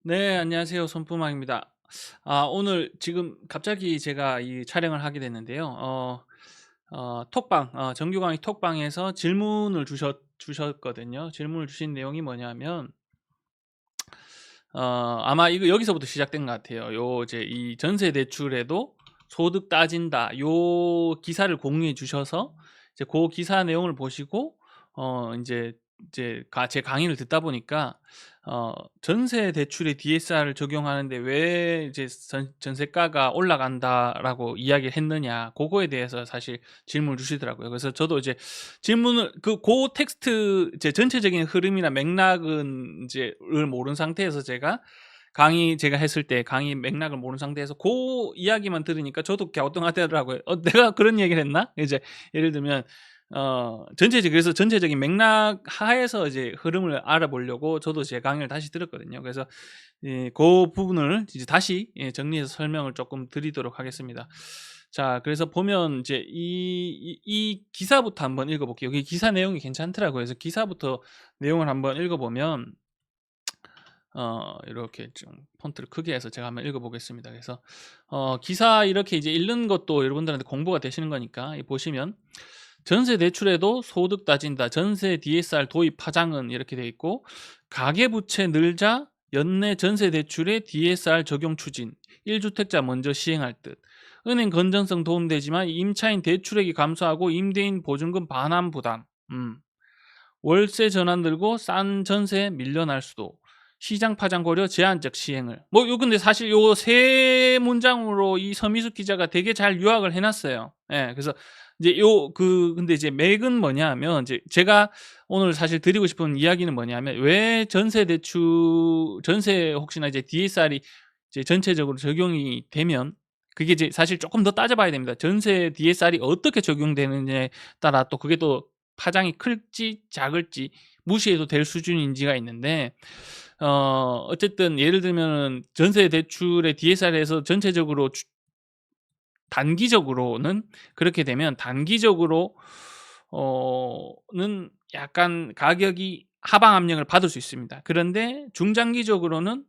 네, 안녕하세요. 손부망입니다. 오늘 지금 갑자기 제가 이 촬영을 하게 됐는데요. 톡방, 정규 강의 톡방에서 질문을 주셨거든요. 질문을 주신 내용이 뭐냐면, 아마 이거 여기서부터 시작된 것 같아요. 이제 이 전세 대출에도 소득 따진다. 요 기사를 공유해 주셔서, 이제 그 기사 내용을 보시고, 제 강의를 듣다 보니까, 전세 대출에 DSR을 적용하는데 왜 이제 전세가가 올라간다라고 이야기를 했느냐, 그거에 대해서 사실 질문을 주시더라고요. 그래서 저도 이제 질문을, 그 텍스트, 제 전체적인 흐름이나 맥락은 이제를 모르는 상태에서 제가 했을 때 강의 맥락을 모르는 상태에서 그 이야기만 들으니까 저도 갸우뚱하더라고요. '내가 그런 얘기를 했나?' 이제 예를 들면 그래서 전체적인 맥락 하에서 이제 흐름을 알아보려고 저도 제 강의를 다시 들었거든요. 그래서 그 부분을 이제 다시 정리해서 설명을 조금 드리도록 하겠습니다. 자, 그래서 보면 이제 이 기사부터 한번 읽어 볼게요. 여기 기사 내용이 괜찮더라고요. 그래서 기사부터 내용을 한번 읽어 보면 이렇게 좀 폰트를 크게 해서 제가 한번 읽어 보겠습니다. 그래서 기사 이렇게 이제 읽는 것도 여러분들한테 공부가 되시는 거니까 보시면 전세 대출에도 소득 따진다. 전세 DSR 도입 파장은 이렇게 돼 있고, 가계부채 늘자 연내 전세 대출에 DSR 적용 추진. 1주택자 먼저 시행할 듯. 은행 건전성 도움되지만 임차인 대출액이 감소하고 임대인 보증금 반환 부담. 월세 전환 들고 싼 전세 밀려날 수도. 시장 파장 고려 제한적 시행을. 요 근데 사실 요 세 문장으로 이 서미숙 기자가 되게 잘 요약을 해 놨어요. 예. 그래서 이제 근데 이제 맥은 뭐냐면, 이제 제가 오늘 사실 드리고 싶은 이야기는 뭐냐면, 왜 전세 혹시나 이제 DSR이 이제 전체적으로 적용이 되면, 그게 이제 사실 조금 더 따져 봐야 됩니다. 전세 DSR이 어떻게 적용되느냐에 따라 또 그게 또 파장이 클지 작을지 무시해도 될 수준인지가 있는데, 어쨌든 예를 들면은 전세 대출의 DSR에서 전체적으로 단기적으로는 그렇게 되면 단기적으로 는 약간 가격이 하방 압력을 받을 수 있습니다. 그런데 중장기적으로는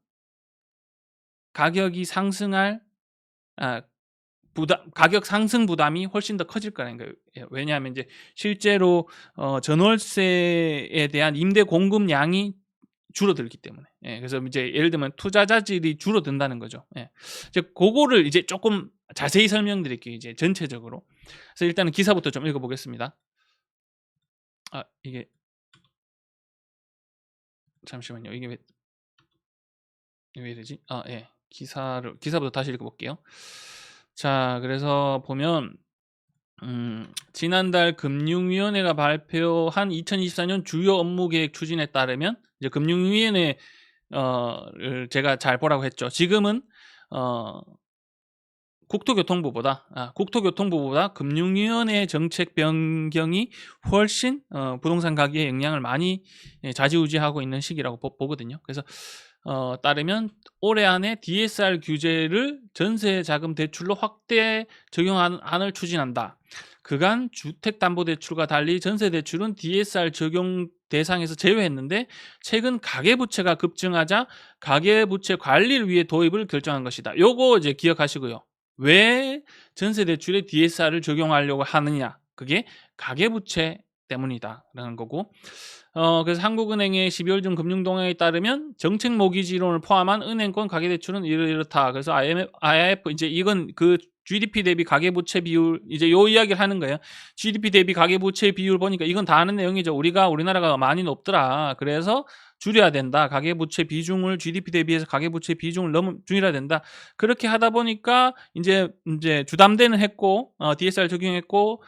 가격이 상승할 아 부담 가격 상승 부담이 훨씬 더 커질 거라는 거예요. 예, 왜냐하면 이제 실제로 전월세에 대한 임대 공급량이 줄어들기 때문에. 예, 그래서 이제 예를 들면 투자자질이 줄어든다는 거죠. 예. 이제 고거를 이제 조금 자세히 설명드릴게요, 이제 전체적으로. 그래서 일단은 기사부터 좀 읽어 보겠습니다. 이게 잠시만요. 이게 왜 이러지? 예. 기사부터 다시 읽어 볼게요. 자, 그래서 보면 지난달 금융위원회가 발표한 2024년 주요 업무 계획 추진에 따르면, 이제 금융위원회 를 제가 잘 보라고 했죠. 지금은 어 국토교통부보다 금융위원회 정책 변경이 훨씬 부동산 가격에 영향을 많이 좌지우지하고 있는 시기라고 보거든요. 그래서 따르면 올해 안에 DSR 규제를 전세 자금 대출로 확대 적용하는 안을 추진한다. 그간 주택담보대출과 달리 전세 대출은 DSR 적용 대상에서 제외했는데, 최근 가계부채가 급증하자 가계부채 관리를 위해 도입을 결정한 것이다. 요거 이제 기억하시고요. 왜 전세 대출에 DSR을 적용하려고 하느냐? 그게 가계부채 때문이다라는 거고. 그래서 한국은행의 12월 중 금융동향에 따르면 정책 모기지론을 포함한 은행권 가계대출은 이렇다. 그래서 IMF 이제 이건 그 GDP 대비 가계부채 비율, 이제 요 이야기를 하는 거예요. GDP 대비 가계부채 비율 보니까 이건 다 아는 내용이죠. 우리나라가 많이 높더라. 그래서 줄여야 된다. 가계부채 비중을 GDP 대비해서 가계부채 비중을 너무 줄여야 된다. 그렇게 하다 보니까 이제 주담대는 했고 DSR 적용했고,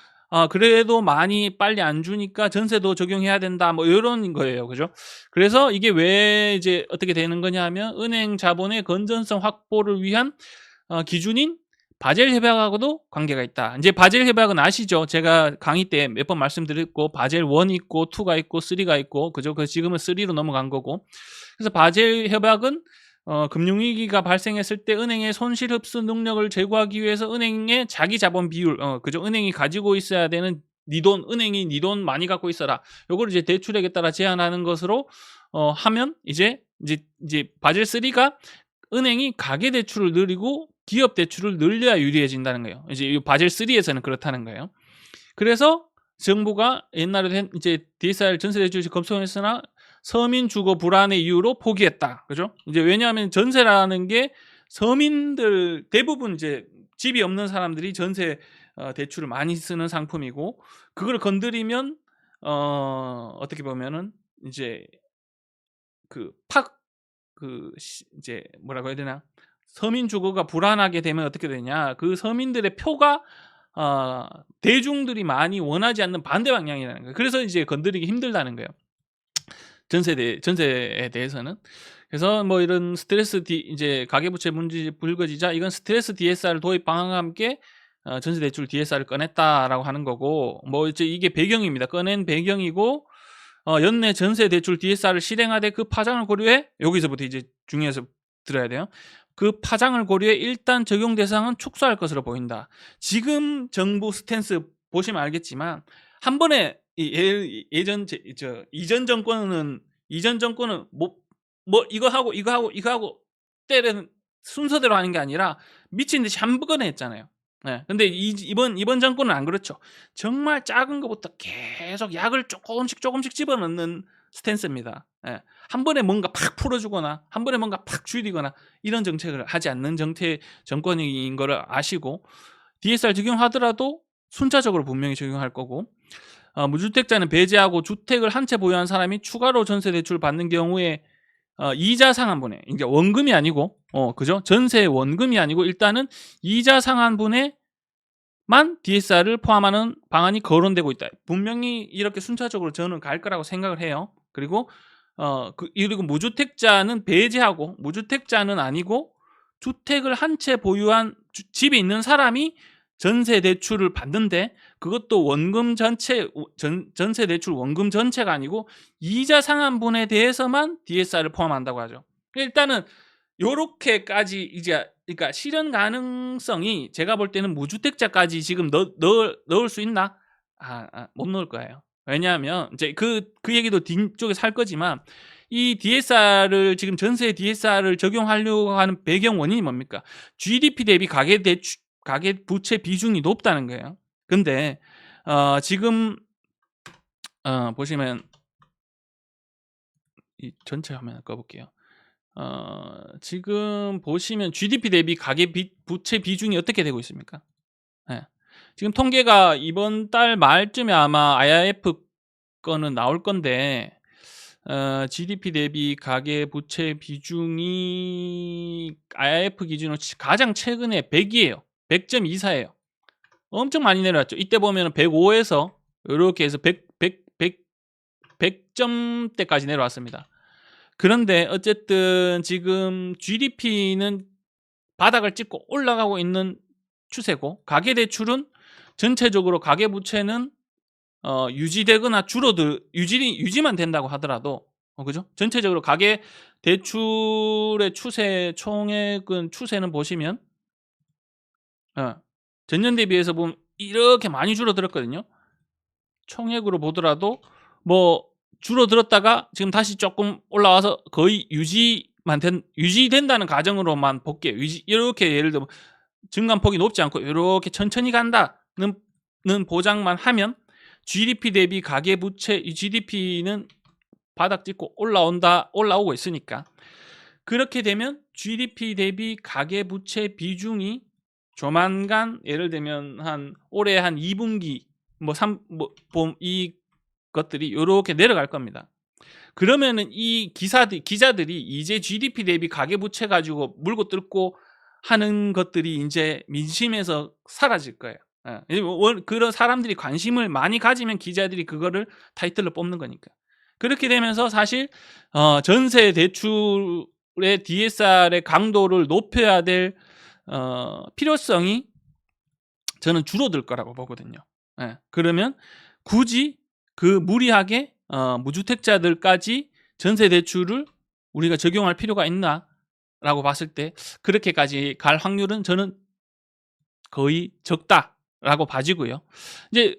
그래도 많이 빨리 안 주니까 전세도 적용해야 된다. 뭐 요런 거예요. 그죠? 그래서 이게 왜 이제 어떻게 되는 거냐 하면, 은행 자본의 건전성 확보를 위한 기준인 바젤 협약하고도 관계가 있다. 이제 바젤 협약은 아시죠? 제가 강의 때 몇 번 말씀드렸고, 바젤 1이 있고 2가 있고 3가 있고, 그죠? 그 지금은 3로 넘어간 거고. 그래서 바젤 협약은 금융위기가 발생했을 때 은행의 손실 흡수 능력을 제고하기 위해서 은행의 자기 자본 비율, 그죠? 은행이 가지고 있어야 되는 은행이 네 돈 많이 갖고 있어라. 요거를 이제 대출액에 따라 제한하는 것으로 하면 이제 이제 바젤 3가 은행이 가계 대출을 늘리고 기업 대출을 늘려야 유리해진다는 거예요. 이제 이 바젤 3에서는 그렇다는 거예요. 그래서 정부가 옛날에 이제 DSR 전세 대출 검토했으나 서민 주거 불안의 이유로 포기했다. 그죠? 이제 왜냐하면 전세라는 게 서민들 대부분 이제 집이 없는 사람들이 전세 대출을 많이 쓰는 상품이고 그걸 건드리면 어떻게 보면은 이제 이제 뭐라고 해야 되나? 서민 주거가 불안하게 되면 어떻게 되냐? 그 서민들의 표가 대중들이 많이 원하지 않는 반대 방향이라는 거예요. 그래서 이제 건드리기 힘들다는 거예요. 전세에 대해서는. 그래서 뭐 이런 이제 가계부채 문제 불거지자 이건 스트레스 DSR 도입 방안과 함께 전세 대출 DSR을 꺼냈다라고 하는 거고 뭐 이제 이게 배경입니다. 꺼낸 배경이고 연내 전세 대출 DSR을 실행하되 그 파장을 고려해 여기서부터 이제 중요해서 들어야 돼요. 그 파장을 고려해 일단 적용 대상은 축소할 것으로 보인다. 지금 정부 스탠스 보시면 알겠지만 한 번에 이전 정권은 뭐 이거 하고 때는 순서대로 하는 게 아니라 미친 듯이 한 번에 했잖아요. 네. 근데 이번 정권은 안 그렇죠. 정말 작은 것부터 계속 약을 조금씩 집어넣는 스탠스입니다. 예. 한 번에 뭔가 팍 풀어주거나 한 번에 뭔가 팍 줄이거나 이런 정책을 하지 않는 정권인 거를 아시고 DSR 적용하더라도 순차적으로 분명히 적용할 거고 무주택자는 배제하고 주택을 한 채 보유한 사람이 추가로 전세 대출 받는 경우에 이자 상한분에 이게 원금이 아니고 그죠? 전세 원금이 아니고 일단은 이자 상한분에만 DSR을 포함하는 방안이 거론되고 있다. 분명히 이렇게 순차적으로 저는 갈 거라고 생각을 해요. 그리고 그리고 무주택자는 배제하고 무주택자는 아니고 주택을 한 채 보유한 집에 있는 사람이 전세 대출을 받는데 그것도 원금 전세 대출 원금 전체가 아니고 이자 상한분에 대해서만 DSR을 포함한다고 하죠. 일단은 요렇게까지 이제 그러니까 실현 가능성이 제가 볼 때는 무주택자까지 지금 넣을 수 있나? 못 넣을 거예요. 왜냐하면 이제 그 얘기도 뒤쪽에서 할 거지만 이 DSR을 지금 전세 DSR을 적용하려고 하는 배경 원인이 뭡니까? GDP 대비 가계 부채 비중이 높다는 거예요. 근데 지금 보시면 이 전체 화면 꺼볼게요. 지금 보시면 GDP 대비 가계 부채 비중이 어떻게 되고 있습니까? 네. 지금 통계가 이번 달 말쯤에 아마 IIF 거는 나올 건데 GDP 대비 가계 부채 비중이 IIF 기준으로 가장 최근에 100이에요. 100.24예요. 엄청 많이 내려왔죠. 이때 보면 105에서 이렇게 해서 100점대까지 내려왔습니다. 그런데 어쨌든 지금 GDP는 바닥을 찍고 올라가고 있는 추세고 가계대출은 전체적으로 가계부채는 유지되거나 유지만 된다고 하더라도 그죠? 전체적으로 가계대출의 총액은 추세는 보시면 전년 대비해서 보면 이렇게 많이 줄어들었거든요. 총액으로 보더라도 뭐 줄어들었다가 지금 다시 조금 올라와서 거의 유지된다는 가정으로만 볼게요. 이렇게 예를 들면 증감폭이 높지 않고 이렇게 천천히 간다는 보장만 하면 GDP 대비 가계부채 이 GDP는 바닥 찍고 올라오고 있으니까 그렇게 되면 GDP 대비 가계부채 비중이 조만간 예를 들면 올해 한 2분기 이 것들이 이렇게 내려갈 겁니다. 그러면은 이 기자들이 이제 GDP 대비 가계부채 가지고 물고 뜯고 하는 것들이 이제 민심에서 사라질 거예요. 그런 사람들이 관심을 많이 가지면 기자들이 그거를 타이틀로 뽑는 거니까. 그렇게 되면서 사실 전세 대출의 DSR의 강도를 높여야 될 필요성이 저는 줄어들 거라고 보거든요. 그러면 굳이 무리하게 무주택자들까지 전세 대출을 우리가 적용할 필요가 있나라고 봤을 때 그렇게까지 갈 확률은 저는 거의 적다라고 봐지고요. 이제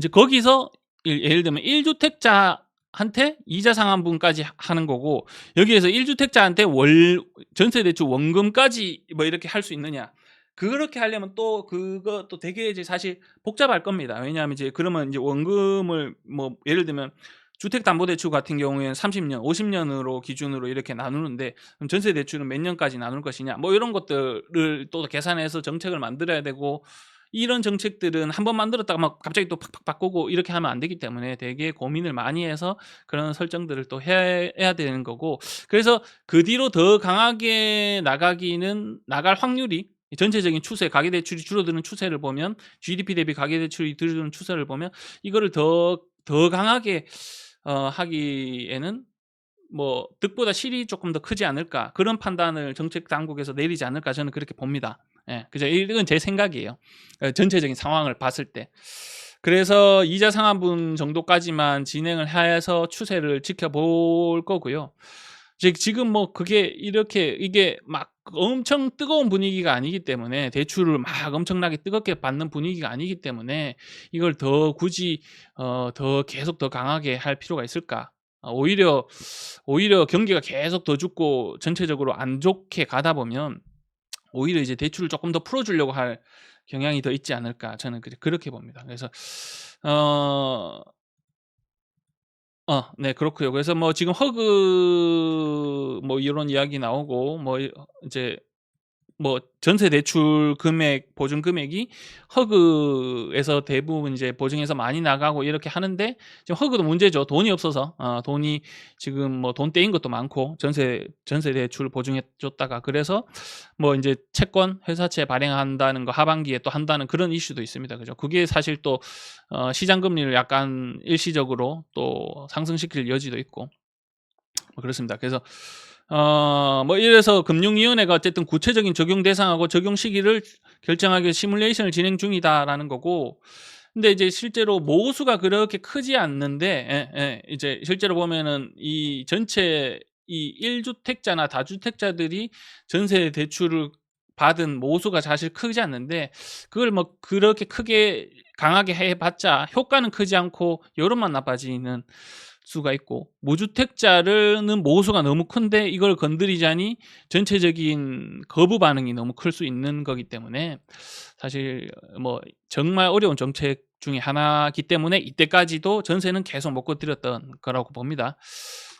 거기서 예를 들면 1주택자 한테 이자 상환분까지 하는 거고, 여기에서 1주택자한테 월 전세 대출 원금까지 뭐 이렇게 할 수 있느냐. 그렇게 하려면 또 그것도 되게 이제 사실 복잡할 겁니다. 왜냐하면 이제 그러면 이제 원금을 뭐 예를 들면 주택담보대출 같은 경우에는 30년, 50년으로 기준으로 이렇게 나누는데, 그럼 전세 대출은 몇 년까지 나눌 것이냐, 뭐 이런 것들을 또 계산해서 정책을 만들어야 되고, 이런 정책들은 한번 만들었다가 막 갑자기 또 팍팍 바꾸고 이렇게 하면 안 되기 때문에 되게 고민을 많이 해서 그런 설정들을 또 해야 되는 거고, 그래서 그 뒤로 더 강하게 나갈 확률이, 전체적인 추세, 가계대출이 줄어드는 추세를 보면, GDP 대비 가계대출이 줄어드는 추세를 보면 이거를 더 강하게 하기에는 뭐 득보다 실이 조금 더 크지 않을까, 그런 판단을 정책 당국에서 내리지 않을까, 저는 그렇게 봅니다. 예. 그죠. 이건 제 생각이에요. 전체적인 상황을 봤을 때. 그래서 이자 상환분 정도까지만 진행을 해서 추세를 지켜볼 거고요. 지금 뭐 그게 이렇게 이게 막 엄청 뜨거운 분위기가 아니기 때문에, 대출을 막 엄청나게 뜨겁게 받는 분위기가 아니기 때문에 이걸 더 굳이 더 계속 더 강하게 할 필요가 있을까? 오히려 경기가 계속 더 죽고 전체적으로 안 좋게 가다 보면 오히려 이제 대출을 조금 더 풀어 주려고 할 경향이 더 있지 않을까, 저는 그렇게 봅니다. 그래서 어 네, 그렇고요. 그래서 뭐 지금 허그 뭐 이런 이야기 나오고, 뭐 이제 뭐 전세 대출 금액, 보증 금액이 허그에서 대부분 이제 보증해서 많이 나가고 이렇게 하는데, 지금 허그도 문제죠. 돈이 없어서. 돈이 지금 뭐 돈 떼인 것도 많고, 전세 대출 보증해 줬다가, 그래서 뭐 인제 채권 회사채 발행한다는 거 하반기에 또 한다는 그런 이슈도 있습니다. 그죠? 그게 사실 또 시장 금리를 약간 일시적으로 또 상승시킬 여지도 있고 뭐 그렇습니다. 그래서 뭐 이래서 금융위원회가 어쨌든 구체적인 적용 대상하고 적용 시기를 결정하기 위해 시뮬레이션을 진행 중이다라는 거고, 근데 이제 실제로 모수가 그렇게 크지 않는데, 이제 실제로 보면은 이 전체 이 1주택자나 다주택자들이 전세 대출을 받은 모수가 사실 크지 않는데, 그걸 뭐 그렇게 크게 강하게 해 봤자 효과는 크지 않고 여론만 나빠지는 수가 있고, 무주택자는 모수가 너무 큰데 이걸 건드리자니 전체적인 거부 반응이 너무 클 수 있는 거기 때문에, 사실 뭐 정말 어려운 정책 중에 하나이기 때문에 이때까지도 전세는 계속 못 건드렸던 거라고 봅니다.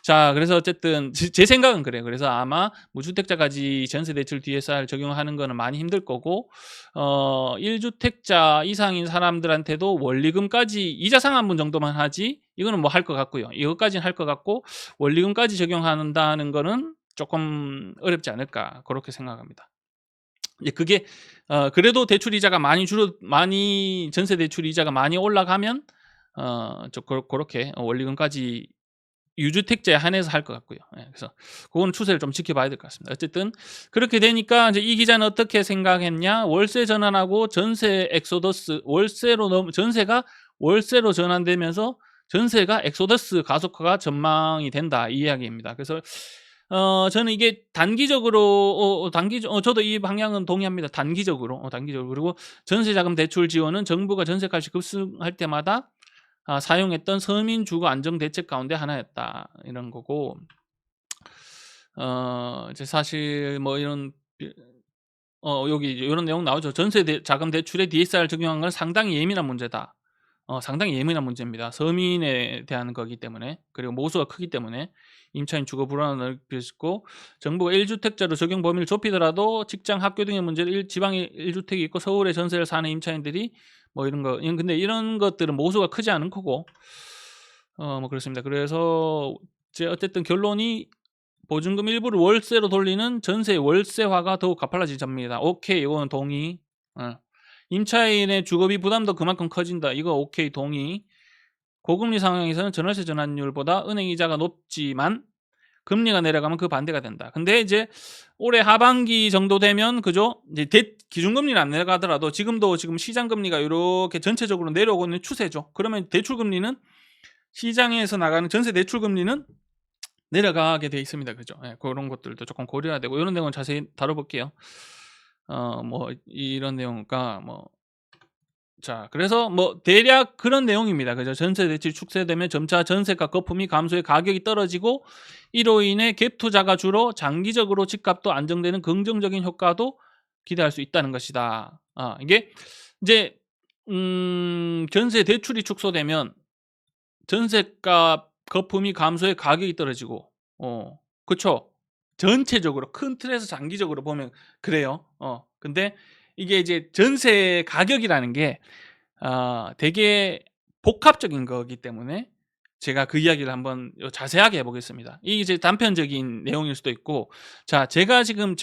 자, 그래서 어쨌든 제 생각은 그래요. 그래서 아마 무주택자까지 전세 대출 DSR 적용하는 거는 많이 힘들 거고, 1주택자 이상인 사람들한테도 원리금까지 이자 상환분 정도만 하지, 이거는 뭐 할 것 같고요. 이것까지는 할 것 같고, 원리금까지 적용한다는 거는 조금 어렵지 않을까, 그렇게 생각합니다. 이제 그게 그래도 대출 이자가 많이 전세 대출 이자가 많이 올라가면 고렇게 원리금까지 유주택자에 한해서 할 것 같고요. 예, 그래서 그거는 추세를 좀 지켜봐야 될 것 같습니다. 어쨌든 그렇게 되니까 이제 이 기자는 어떻게 생각했냐? 월세 전환하고 전세 엑소더스, 전세가 월세로 전환되면서 전세가 엑소더스 가속화가 전망이 된다, 이 이야기입니다. 그래서 저는 이게 단기적으로 저도 이 방향은 동의합니다. 단기적으로. 그리고 전세자금 대출 지원은 정부가 전세값이 급등할 때마다 사용했던 서민 주거 안정 대책 가운데 하나였다, 이런 거고, 이제 사실 뭐 이런 여기 이런 내용 나오죠. 자금 대출에 DSR 적용한 건 상당히 예민한 문제다. 상당히 예민한 문제입니다. 서민에 대한 거기 때문에, 그리고 모수가 크기 때문에 임차인 주거 불안을 넓히고, 정부가 1주택자로 적용 범위를 좁히더라도 직장, 학교 등의 문제를 지방에 1주택이 있고 서울에 전세를 사는 임차인들이 뭐 이런 거, 근데 이런 것들은 모수가 크지 않은 거고, 뭐 그렇습니다. 그래서 어쨌든 결론이, 보증금 일부를 월세로 돌리는 전세 월세화가 더욱 가팔라지자입니다. 오케이, 이거는 동의. 임차인의 주거비 부담도 그만큼 커진다. 이거 오케이, 동의. 고금리 상황에서는 전월세 전환율보다 은행 이자가 높지만 금리가 내려가면 그 반대가 된다. 근데 이제 올해 하반기 정도 되면, 그죠? 이제 기준금리는 안 내려가더라도 지금 시장 금리가 이렇게 전체적으로 내려오고 있는 추세죠. 그러면 대출 금리는, 시장에서 나가는 전세 대출 금리는 내려가게 돼 있습니다. 그죠? 예, 그런 것들도 조금 고려해야 되고, 이런 내용은 자세히 다뤄볼게요. 뭐 이런 내용과 뭐 자, 그래서 뭐 대략 그런 내용입니다. 그죠? 전세 대출이 축소되면 점차 전세가 거품이 감소해 가격이 떨어지고 이로 인해 갭 투자가 줄어 장기적으로 집값도 안정되는 긍정적인 효과도 기대할 수 있다는 것이다. 이게 이제 전세 대출이 축소되면 전세값 거품이 감소해 가격이 떨어지고 그쵸? 전체적으로 큰 틀에서 장기적으로 보면 그래요. 근데 이게 이제 전세 가격이라는 게 되게 복합적인 거기 때문에 제가 그 이야기를 한번 자세하게 해 보겠습니다. 이게 이제 단편적인 내용일 수도 있고, 자, 제가 지금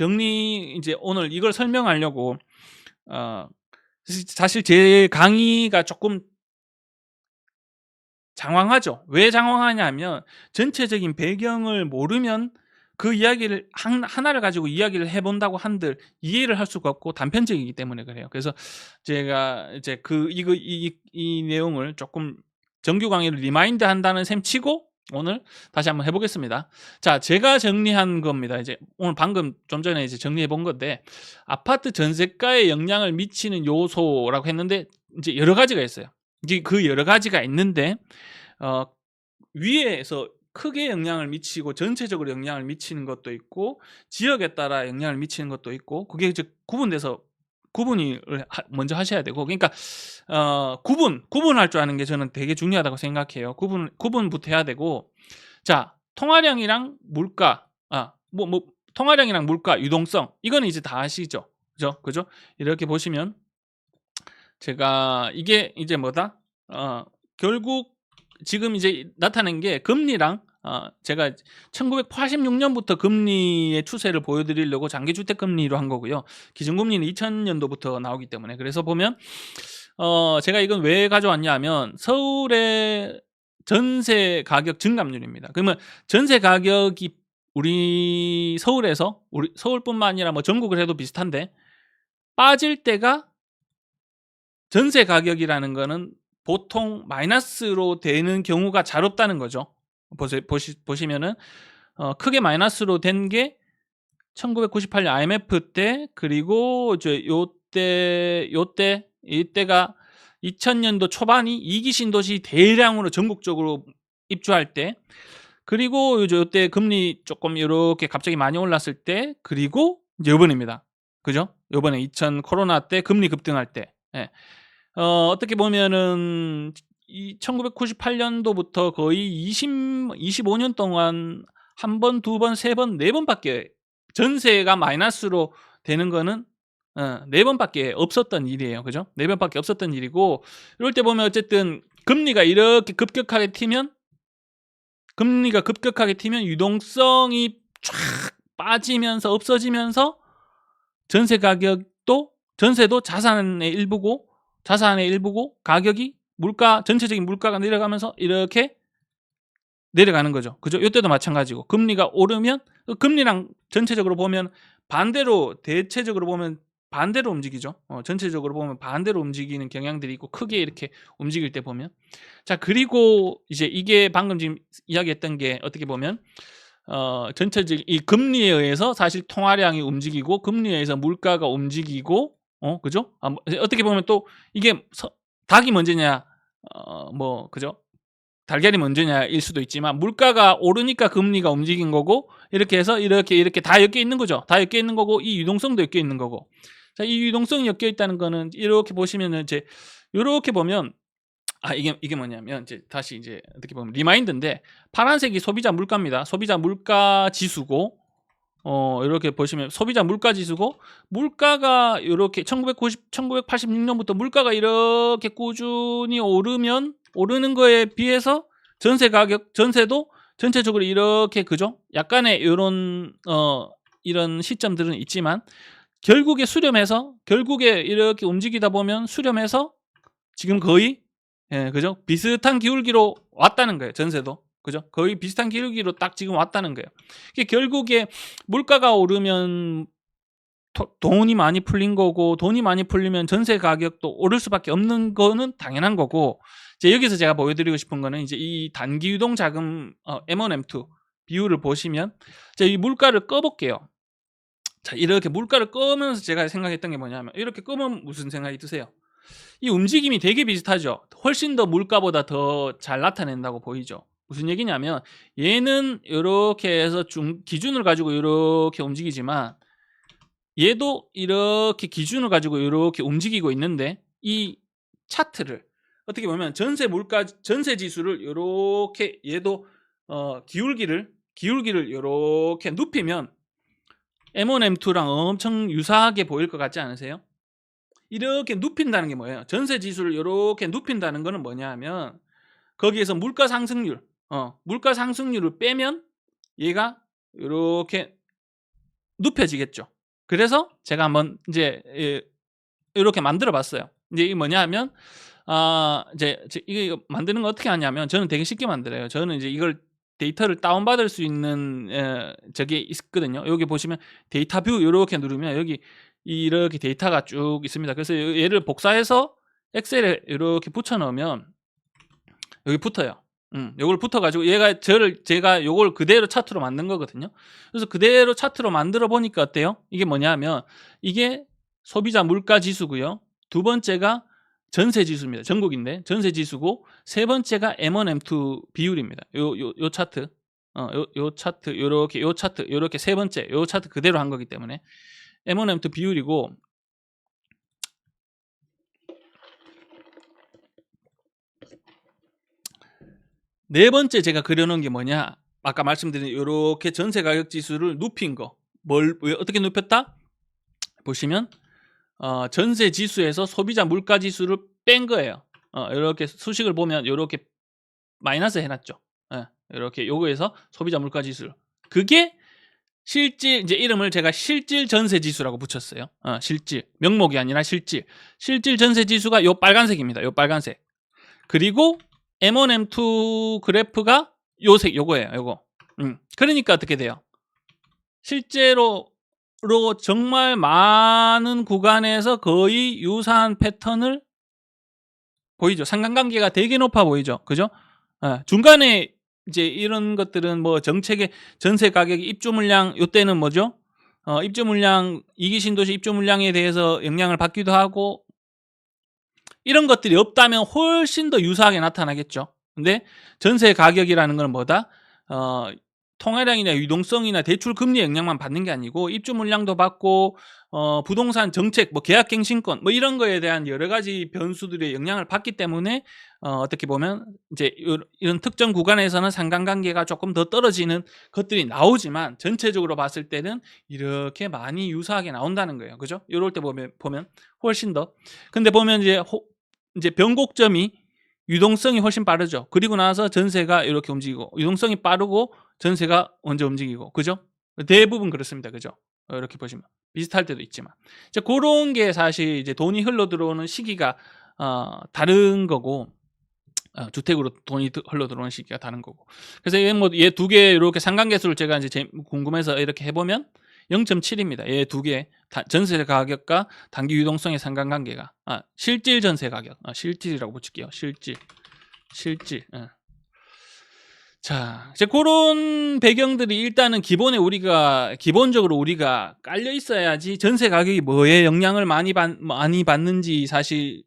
이제 오늘 이걸 설명하려고 어 사실 제 강의가 조금 장황하죠. 왜 장황하냐면 전체적인 배경을 모르면 그 이야기를 하나를 가지고 이야기를 해 본다고 한들 이해를 할 수가 없고 단편적이기 때문에 그래요. 그래서 제가 이제 이 내용을 조금 정규 강의를 리마인드 한다는 셈 치고 오늘 다시 한번 해 보겠습니다. 자, 제가 정리한 겁니다. 이제 오늘 방금 좀 전에 이제 정리해 본 건데, 아파트 전세가에 영향을 미치는 요소라고 했는데 이제 여러 가지가 있어요. 이제 그 여러 가지가 있는데 어 위에서 크게 영향을 미치고 전체적으로 영향을 미치는 것도 있고 지역에 따라 영향을 미치는 것도 있고, 그게 이제 구분을 먼저 하셔야 되고, 그러니까 구분할 줄 아는 게 저는 되게 중요하다고 생각해요. 구분부터 해야 되고, 자, 통화량이랑 물가, 통화량이랑 물가, 유동성, 이거는 이제 다 아시죠? 그죠? 이렇게 보시면 제가 이게 이제 뭐다? 결국 지금 이제 나타낸 게 금리랑 제가 1986년부터 금리의 추세를 보여드리려고 장기주택금리로 한 거고요. 기준금리는 2000년도부터 나오기 때문에, 그래서 보면 제가 이건 왜 가져왔냐 하면 서울의 전세 가격 증감률입니다. 그러면 전세 가격이 우리 서울뿐만 아니라 뭐 전국을 해도 비슷한데 빠질 때가 전세 가격이라는 거는 보통 마이너스로 되는 경우가 잘 없다는 거죠. 보시면은 크게 마이너스로 된 게 1998년 IMF 때, 그리고 이때가 2000년도 초반이 2기 신도시 대량으로 전국적으로 입주할 때, 그리고 요때 금리 조금 이렇게 갑자기 많이 올랐을 때, 그리고 이제 요번입니다. 그죠? 요번에 2000 코로나 때 금리 급등할 때. 예. 어떻게 보면은 1998년도부터 거의 25년 동안 한 번, 두 번, 세 번, 네 번밖에 전세가 마이너스로 되는 거는 네 번밖에 없었던 일이에요. 그죠? 네 번밖에 없었던 일이고, 이럴 때 보면 어쨌든 금리가 급격하게 튀면 유동성이 쫙 빠지면서 없어지면서 전세도 자산의 일부고 가격이 전체적인 물가가 내려가면서 이렇게 내려가는 거죠. 그죠? 이때도 마찬가지고, 금리가 오르면 금리랑 전체적으로 보면 대체적으로 보면 반대로 움직이죠. 전체적으로 보면 반대로 움직이는 경향들이 있고, 크게 이렇게 움직일 때 보면. 자, 그리고 이제 이게 방금 지금 이야기했던 게 어떻게 보면 전체적인 이 금리에 의해서 사실 통화량이 움직이고, 금리에 의해서 물가가 움직이고, 그죠? 어떻게 보면 또 이게 닭이 먼저냐, 그죠? 달걀이 먼저냐일 수도 있지만, 물가가 오르니까 금리가 움직인 거고, 이렇게 해서 이렇게 다 엮여 있는 거죠. 다 엮여 있는 거고, 이 유동성도 엮여 있는 거고. 자, 이 유동성이 엮여 있다는 거는 이렇게 보시면은 이제 이렇게 보면 이게 뭐냐면 이제 다시 이제 어떻게 보면 리마인드인데, 파란색이 소비자 물가입니다. 소비자 물가 지수고, 이렇게 보시면 소비자 물가 지수고, 물가가 이렇게 1986년부터 물가가 이렇게 꾸준히 오르는 거에 비해서 전세도 전체적으로 이렇게, 그죠? 약간의 이런 시점들은 있지만 결국에 이렇게 움직이다 보면 수렴해서 지금 거의 그죠? 비슷한 기울기로 왔다는 거예요. 전세도. 그죠? 거의 비슷한 기울기로 딱 지금 왔다는 거예요. 이게 결국에 물가가 오르면 돈이 많이 풀린 거고, 돈이 많이 풀리면 전세 가격도 오를 수밖에 없는 거는 당연한 거고, 이제 여기서 제가 보여드리고 싶은 거는 이제 이 단기 유동 자금 M1M2 비율을 보시면, 제가 이 물가를 꺼볼게요. 자, 이렇게 물가를 끄면서 제가 생각했던 게 뭐냐면, 이렇게 끄면 무슨 생각이 드세요? 이 움직임이 되게 비슷하죠. 훨씬 더 물가보다 더 잘 나타낸다고 보이죠. 무슨 얘기냐면 얘는 이렇게 해서 기준을 가지고 이렇게 움직이지만 얘도 이렇게 기준을 가지고 이렇게 움직이고 있는데 이 차트를 어떻게 보면 전세 지수를 이렇게 얘도 기울기를 이렇게 눕히면 M1, M2랑 엄청 유사하게 보일 것 같지 않으세요? 이렇게 눕힌다는 게 뭐예요? 전세 지수를 이렇게 눕힌다는 거는 뭐냐 하면 거기에서 물가 상승률을 빼면 얘가 이렇게 눕혀지겠죠. 그래서 제가 한번 이제 이렇게 만들어 봤어요. 이제 이게 뭐냐 하면 이제 이게 만드는 거 어떻게 하냐면 저는 되게 쉽게 만들어요. 저는 이제 이걸 데이터를 다운받을 수 있는 저게 있거든요. 여기 보시면 데이터 뷰 이렇게 누르면 여기 이렇게 데이터가 쭉 있습니다. 그래서 얘를 복사해서 엑셀에 이렇게 붙여 넣으면 여기 붙어요. 요걸 붙어가지고 제가 요걸 그대로 차트로 만든 거거든요. 그래서 그대로 차트로 만들어 보니까 어때요? 이게 뭐냐면 이게 소비자 물가 지수고요. 두 번째가 전세 지수입니다. 전국인데 전세 지수고 세 번째가 M1, M2 비율입니다. 요 차트, 요 차트, 요 차트, 요렇게 세 번째 요 차트 그대로 한 거기 때문에 M1, M2 비율이고 네 번째 제가 그려놓은 게 뭐냐? 아까 말씀드린 이렇게 전세 가격 지수를 눕힌 거. 왜 어떻게 눕혔다? 보시면 전세 지수에서 소비자 물가 지수를 뺀 거예요. 이렇게 수식을 보면 이렇게 마이너스 해놨죠. 이렇게 요거에서 소비자 물가 지수를. 그게 실질 이제 이름을 제가 실질 전세 지수라고 붙였어요. 실질 명목이 아니라 실질 전세 지수가 요 빨간색입니다. 요 빨간색. 그리고 M1, M2 그래프가 요거예요. 요거. 그러니까 어떻게 돼요? 실제로 정말 많은 구간에서 거의 유사한 패턴을 보이죠. 상관관계가 되게 높아 보이죠. 그죠? 중간에 이제 이런 것들은 뭐 정책의 전세 가격이 입주 물량 요때는 뭐죠? 입주 물량 2기 신도시 입주 물량에 대해서 영향을 받기도 하고 이런 것들이 없다면 훨씬 더 유사하게 나타나겠죠. 근데 전세 가격이라는 건 뭐다? 통화량이나 유동성이나 대출 금리 영향만 받는 게 아니고 입주 물량도 받고 부동산 정책, 뭐 계약갱신권 뭐 이런 거에 대한 여러 가지 변수들의 영향을 받기 때문에 어떻게 보면 이제 이런 특정 구간에서는 상관관계가 조금 더 떨어지는 것들이 나오지만 전체적으로 봤을 때는 이렇게 많이 유사하게 나온다는 거예요. 그죠? 이럴 때 보면 훨씬 더. 근데 보면 이제 변곡점이 유동성이 훨씬 빠르죠. 그리고 나서 전세가 이렇게 움직이고 유동성이 빠르고 전세가 먼저 움직이고 그죠? 대부분 그렇습니다. 그죠? 이렇게 보시면 비슷할 때도 있지만 이제 그런 게 사실 이제 돈이 흘러 들어오는 시기가 다른 거고 주택으로 돈이 흘러 들어오는 시기가 다른 거고 그래서 얘 두 개 이렇게 상관계수를 제가 이제 궁금해서 이렇게 해보면 0.7입니다. 얘 두 개 전세 가격과 단기 유동성의 상관관계가 실질 전세 가격 실질이라고 붙일게요. 실질. 자, 이제 그런 배경들이 일단은 기본적으로 우리가 깔려 있어야지 전세 가격이 뭐에 영향을 많이 받는지 사실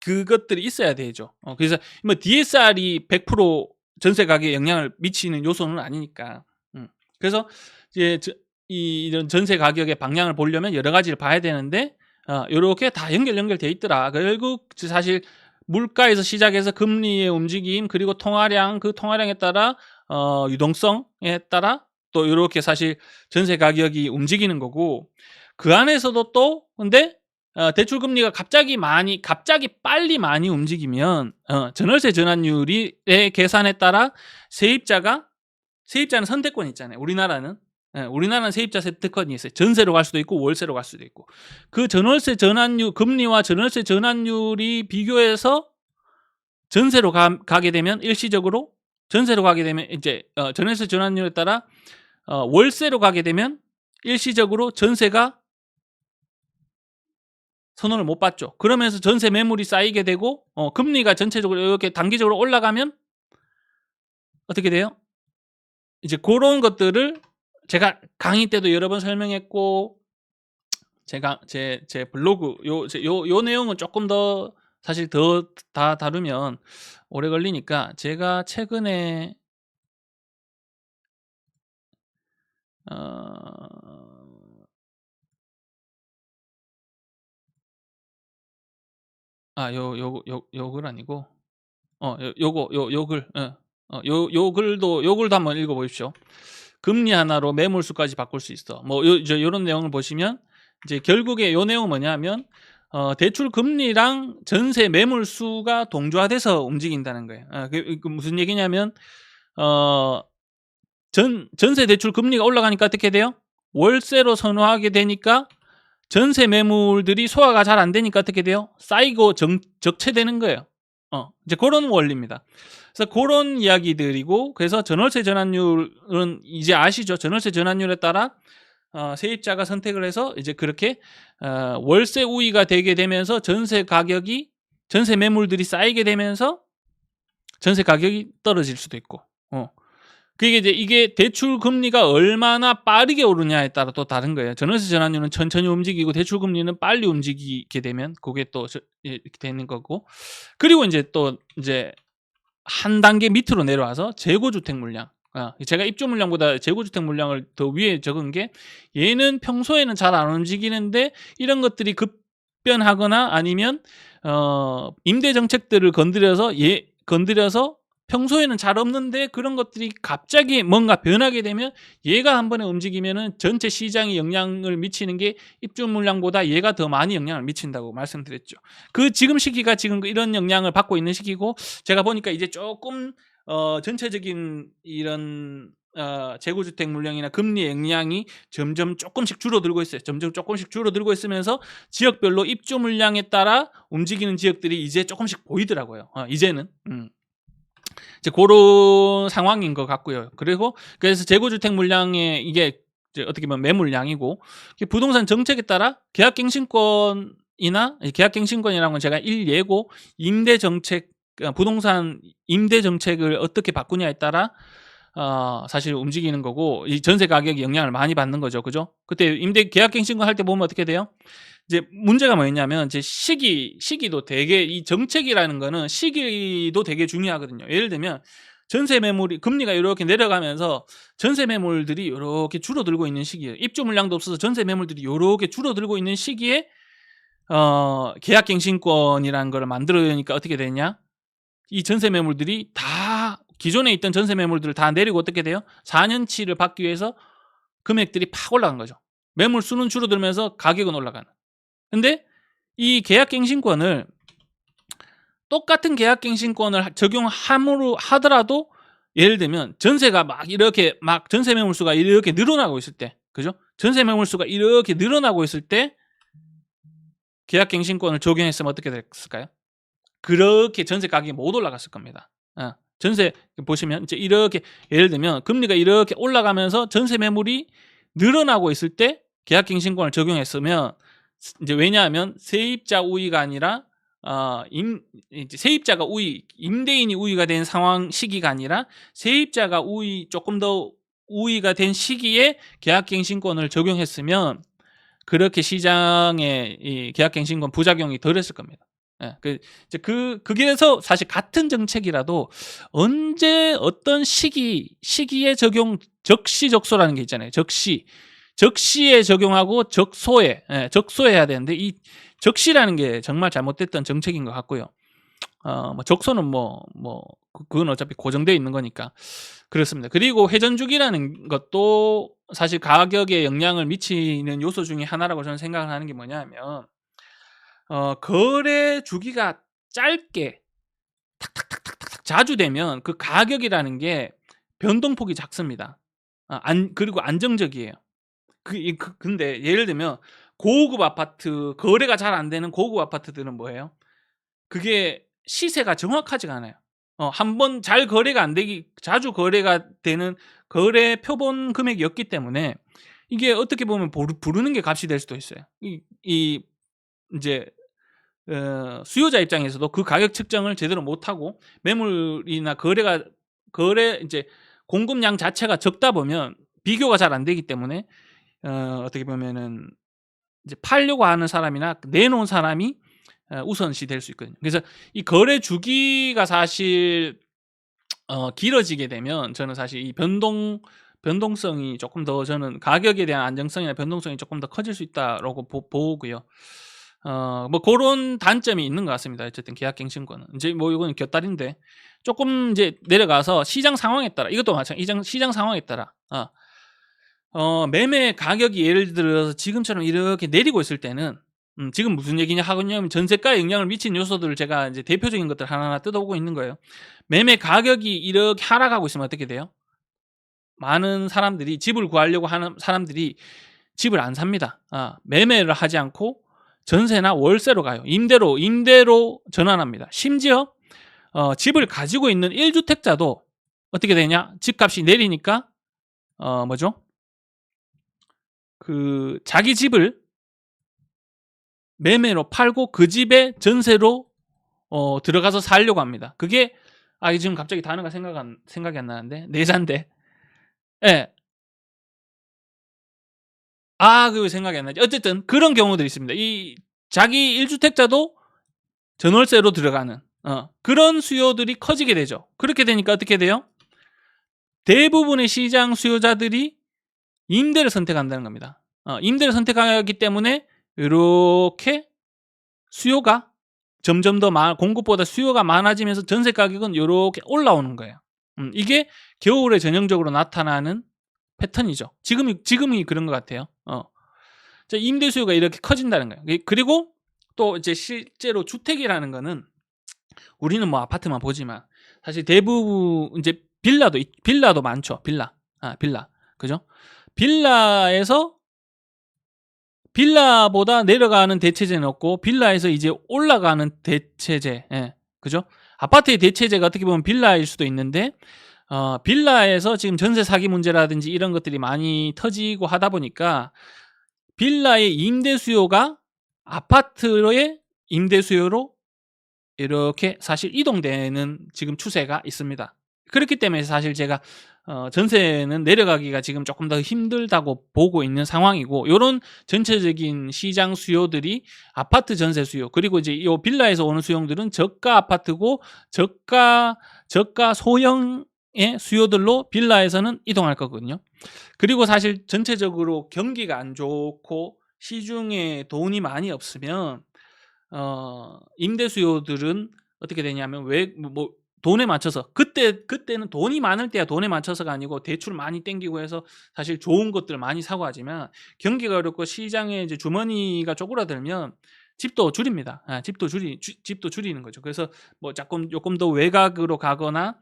그것들이 있어야 되죠. 그래서 뭐 DSR이 100% 전세 가격에 영향을 미치는 요소는 아니니까. 그래서 이제 이런 전세 가격의 방향을 보려면 여러 가지를 봐야 되는데 이렇게 다 연결돼 있더라. 결국 사실 물가에서 시작해서 금리의 움직임 그리고 통화량 그 통화량에 따라 유동성에 따라 또 이렇게 사실 전세 가격이 움직이는 거고 그 안에서도 또 근데 대출 금리가 갑자기 빨리 많이 움직이면 전월세 전환율의 계산에 따라 세입자는 선택권이 있잖아요. 우리나라는 세입자 선택권이 있어요. 전세로 갈 수도 있고 월세로 갈 수도 있고 그 전월세 전환율 금리와 전월세 전환율이 비교해서 전세로 가게 되면 일시적으로 전세로 가게 되면 이제 전월세 전환율에 따라 월세로 가게 되면 일시적으로 전세가 선호를 못 받죠. 그러면서 전세 매물이 쌓이게 되고 금리가 전체적으로 이렇게 단기적으로 올라가면 어떻게 돼요? 이제 그런 것들을 제가 강의 때도 여러 번 설명했고 제가 제 블로그 요 내용은 조금 더 사실 더 다 다루면 오래 걸리니까 제가 최근에 어 요글 아니고 요 글 요 글도 한번 읽어 보십시오. "금리 하나로 매물수까지 바꿀 수 있어." 뭐 이제 요런 내용을 보시면 이제 결국에 요 내용은 뭐냐면 대출 금리랑 전세 매물수가 동조화돼서 움직인다는 거예요. 그 무슨 얘기냐면 어 전세 대출 금리가 올라가니까 어떻게 돼요? 월세로 선호하게 되니까 전세 매물들이 소화가 잘 안 되니까 어떻게 돼요? 쌓이고 적체되는 거예요. 이제 그런 원리입니다. 그래서 그런 이야기들이고, 그래서 전월세 전환율은 이제 아시죠? 전월세 전환율에 따라 세입자가 선택을 해서 이제 그렇게 월세 우위가 되게 되면서 전세 매물들이 쌓이게 되면서 전세 가격이 떨어질 수도 있고. 그게 이제 이게 대출 금리가 얼마나 빠르게 오르냐에 따라 또 다른 거예요. 전월세 전환율은 천천히 움직이고 대출 금리는 빨리 움직이게 되면 그게 또 이렇게 되는 거고. 그리고 이제 또 이제 한 단계 밑으로 내려와서 재고주택 물량. 제가 입주 물량보다 재고주택 물량을 더 위에 적은 게, 얘는 평소에는 잘 안 움직이는데 이런 것들이 급변하거나 아니면 임대 정책들을 건드려서 평소에는 잘 없는데 그런 것들이 갑자기 뭔가 변하게 되면 얘가 한 번에 움직이면은 전체 시장에 영향을 미치는 게 입주 물량보다 얘가 더 많이 영향을 미친다고 말씀드렸죠. 지금 시기가 지금 이런 영향을 받고 있는 시기고, 제가 보니까 이제 조금 전체적인 이런 재고주택 물량이나 금리 영향이 점점 조금씩 줄어들고 있어요. 점점 조금씩 줄어들고 있으면서 지역별로 입주 물량에 따라 움직이는 지역들이 이제 조금씩 보이더라고요. 이제는. 이제 고런 상황인 것 같고요. 그래서 재고주택 물량의 이게 이제 어떻게 보면 매물량이고, 부동산 정책에 따라 계약갱신권이라는 건 제가 일예고, 임대 정책, 부동산 임대 정책을 어떻게 바꾸냐에 따라 사실 움직이는 거고, 이 전세 가격이 영향을 많이 받는 거죠. 그죠? 그때 계약갱신권 할 때 보면 어떻게 돼요? 이제 문제가 뭐였냐면, 이제 시기도 되게, 이 정책이라는 거는 시기도 되게 중요하거든요. 예를 들면 전세 매물이 금리가 이렇게 내려가면서 전세 매물들이 이렇게 줄어들고 있는 시기에, 입주 물량도 없어서 전세 매물들이 이렇게 줄어들고 있는 시기에 계약갱신권이라는 걸 만들어내니까 어떻게 되냐? 이 전세 매물들이 다, 기존에 있던 전세 매물들을 다 내리고 어떻게 돼요? 4년치를 받기 위해서 금액들이 팍 올라간 거죠. 매물 수는 줄어들면서 가격은 올라가는. 근데 이 계약갱신권을, 똑같은 계약갱신권을 적용함으로 하더라도, 예를 들면 전세가 전세 매물수가 이렇게 늘어나고 있을 때, 그죠? 전세 매물수가 이렇게 늘어나고 있을 때 계약갱신권을 적용했으면 어떻게 됐을까요? 그렇게 전세 가격이 못 올라갔을 겁니다. 전세 보시면 이제 이렇게, 예를 들면 금리가 이렇게 올라가면서 전세 매물이 늘어나고 있을 때 계약갱신권을 적용했으면, 이제 왜냐하면 세입자 우위가 아니라 이제 세입자가 임대인이 우위가 된 상황, 시기가 아니라 세입자가 조금 더 우위가 된 시기에 계약갱신권을 적용했으면 그렇게 시장에 이 계약갱신권 부작용이 덜했을 겁니다. 그게서 사실 같은 정책이라도 언제 어떤 시기에 적시적소라는 게 있잖아요. 적시에 적용하고 적소해야 되는데, 이 적시라는 게 정말 잘못됐던 정책인 것 같고요. 적소는 그건 어차피 고정되어 있는 거니까 그렇습니다. 그리고 회전주기라는 것도 사실 가격에 영향을 미치는 요소 중에 하나라고 저는 생각을 하는 게 뭐냐면, 거래 주기가 짧게 탁탁탁탁탁 자주 되면 그 가격이라는 게 변동폭이 작습니다. 그리고 안정적이에요. 근데 예를 들면 고급 아파트, 거래가 잘 안 되는 고급 아파트들은 뭐예요? 그게 시세가 정확하지가 않아요. 한번 자주 거래가 되는 거래 표본 금액이었기 때문에 이게 어떻게 보면 부르는 게 값이 될 수도 있어요. 이제 수요자 입장에서도 그 가격 측정을 제대로 못하고, 매물이나 이제 공급량 자체가 적다 보면 비교가 잘 안 되기 때문에 어떻게 보면은 이제 팔려고 하는 사람이나 내놓은 사람이 우선시 될 수 있거든요. 그래서 이 거래 주기가 사실 길어지게 되면 저는 사실 이 변동성이 조금 더 저는 가격에 대한 안정성이나 변동성이 조금 더 커질 수 있다라고 보고요. 뭐 그런 단점이 있는 것 같습니다. 어쨌든 계약갱신권은 이제 뭐 이거는 곁다리인데 조금 이제 내려가서 시장 상황에 따라 이것도 마찬가지 시장 상황에 따라 매매 가격이 예를 들어서 지금처럼 이렇게 내리고 있을 때는 지금 무슨 얘기냐 하냐면 전세가에 영향을 미친 요소들을 제가 이제 대표적인 것들 하나하나 뜯어보고 있는 거예요. 매매 가격이 이렇게 하락하고 있으면 어떻게 돼요? 많은 사람들이 집을 구하려고 하는 사람들이 집을 안 삽니다. 매매를 하지 않고 전세나 월세로 가요. 임대로 전환합니다. 심지어 집을 가지고 있는 1주택자도 어떻게 되냐? 집값이 내리니까 뭐죠? 그 자기 집을 매매로 팔고 그 집에 전세로 들어가서 살려고 합니다. 그게 지금 갑자기 단어가 생각이 안 나는데 내자인데. 예. 그게 생각이 안 나지. 어쨌든 그런 경우들이 있습니다. 이 자기 1주택자도 전월세로 들어가는 그런 수요들이 커지게 되죠. 그렇게 되니까 어떻게 돼요? 대부분의 시장 수요자들이 임대를 선택한다는 겁니다. 임대를 선택하기 때문에 이렇게 수요가 점점 더 공급보다 수요가 많아지면서 전세 가격은 이렇게 올라오는 거예요. 이게 겨울에 전형적으로 나타나는 패턴이죠. 지금이 그런 것 같아요. 임대 수요가 이렇게 커진다는 거예요. 그리고 또 이제 실제로 주택이라는 거는 우리는 뭐 아파트만 보지만 사실 대부분 이제 빌라도 많죠. 빌라. 그죠? 빌라보다 내려가는 대체제는 없고 빌라에서 이제 올라가는 대체제. 그죠? 아파트의 대체제가 어떻게 보면 빌라일 수도 있는데 빌라에서 지금 전세 사기 문제라든지 이런 것들이 많이 터지고 하다 보니까 빌라의 임대 수요가 아파트의 임대 수요로 이렇게 사실 이동되는 지금 추세가 있습니다. 그렇기 때문에 사실 제가 전세는 내려가기가 지금 조금 더 힘들다고 보고 있는 상황이고, 요런 전체적인 시장 수요들이 아파트 전세 수요, 그리고 이제 요 빌라에서 오는 수요들은 저가 아파트고 저가 소형의 수요들로 빌라에서는 이동할 거거든요. 그리고 사실 전체적으로 경기가 안 좋고 시중에 돈이 많이 없으면 임대 수요들은 어떻게 되냐면 뭐 돈에 맞춰서 그때는 돈이 많을 때야 돈에 맞춰서가 아니고 대출 많이 땡기고 해서 사실 좋은 것들 많이 사고 하지만 경기가 어렵고 시장에 이제 주머니가 쪼그라들면 집도 줄입니다. 집도 줄이는 거죠. 그래서 뭐 조금 더 외곽으로 가거나